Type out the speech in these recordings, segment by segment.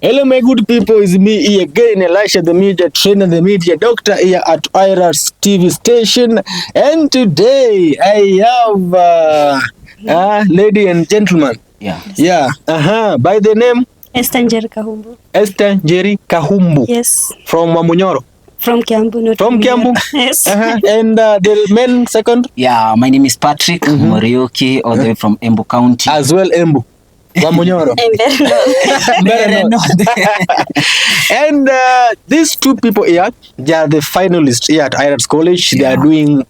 Hello, my good people. It's me here again, Elisha, the media trainer, the media doctor here at IRAS TV station. And today I have lady and gentleman. Yeah. By the name? Esther Njeri Kahumbu. Esther Njeri Kahumbu. Yes. From Wamunyoro. From Kiambu. Not from Kiambu. Yes. And the main second? Yeah, my name is Patrick Morioki, all the way from Embu County. As well, Embu. Wamunyoro. And these two people here, they are the finalists here at IRAS College. They are doing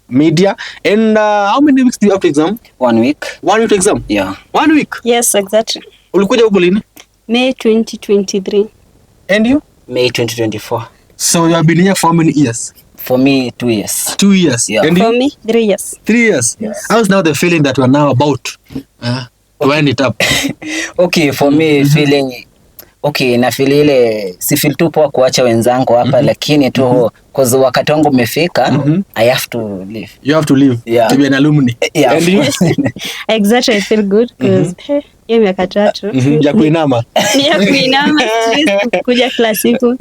media. And how many weeks do you have to exam? 1 week. 1 week exam? Yeah. 1 week? Yes, exactly. Ulikuja huko lini? May 2023. And you? May 2024. So you have been here for how many years? For me, 2 years. 2 years. Yeah. And For me, 3 years. 3 years. Yes. How's now the feeling that we are now about to wind it up? Okay, for me feeling na feel ile si feel tu poa kuacha wenzangu hapa lakini tu cause wakati wangu umefika I have to leave. You have to leave to be an alumni. Yeah. And you? Exactly, I feel good because hiyo miaka 3 ya kuinama. ya kuinama kuja kila siku.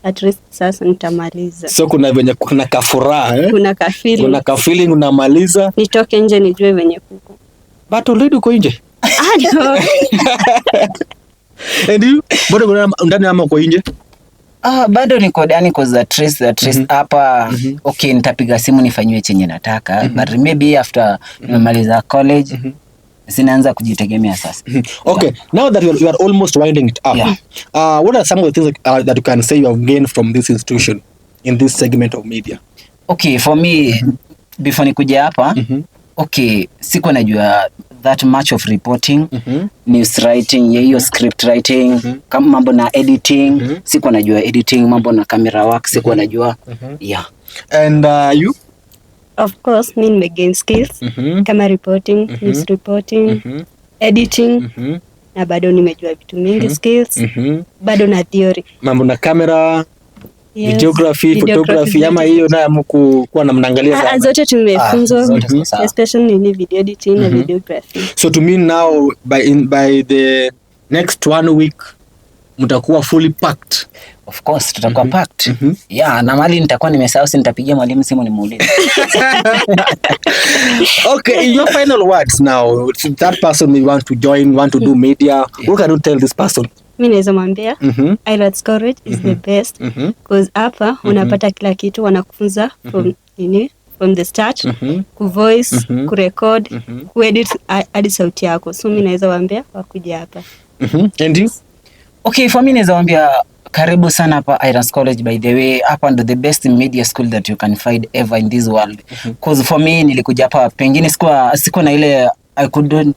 At least sasa nitamaliza. So kuna venye kuna kafuraha Kuna kafili. Kuna kafeeling unamaliza. Nitoke nje nijue venye kuko. But already uko nje. No. And you? Bado kuna ndani ama uko nje? Bado niko ndani cause at least hapa okay nitapiga simu nifanywe chenye nataka but maybe after nimemaliza college sinaanza kujitegemea sasa. Okay, now that you are almost winding it up. What are some of the things that you can say you have gained from this institution in this segment of media? Okay, for me before nikuja hapa okay, siko najua that much of reporting, news writing, hiyo script writing, kama mambo na editing, siko najua editing, mambo na camera work, siko najua. Yeah. And you? Of course, me nimegain skills kama reporting, news reporting, editing, na bado nimejua vitu mingi skills, bado na theory. Mambo na camera, videography, photography, ama hiyo na mkuwa na mnaangalia sana. Zote tumefunzwa, especially in video editing na videography. So to me now by the next 1 week mtakuwa fully packed. Of course tutakuwa packed. Yeah, na mali nitakuwa nimesahau nitapigia mwalimu simu nimuulize. Okay, in your final words now, if that person may want to join, want to do media, what can you tell this person? Mimi naweza mwambia IRAS College is the best because hapa unapata kila kitu, wanakufunza from the start, kuvoice, kurecord, kuedit hadi sauti yako. So mimi naweza waambia wakuje hapa. And you? Okay, for me naweza waambia karibu sana hapa IRAS College. By the way, hapa ndo the best media school that you can find ever in this world. Cause for me nilikuja hapa pengine sikuwa na ile I couldn't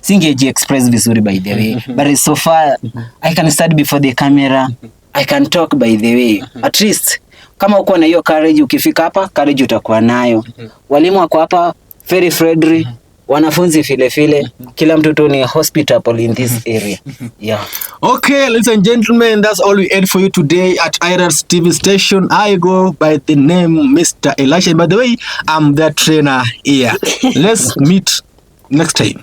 singeji express vizuri by the way, but so far I can stand before the camera, I can talk by the way. At least kama uko na hiyo courage, ukifika hapa courage utakuwa nayo. Walimu wako hapa very friendly, wanafunzi file kila mtu ni hospitable in this area. Yeah. Okay, ladies and gentlemen, that's all we had for you today at IRAS TV station. I go by the name Mr. Elisha. By the way, I'm the trainer here. Let's meet next time.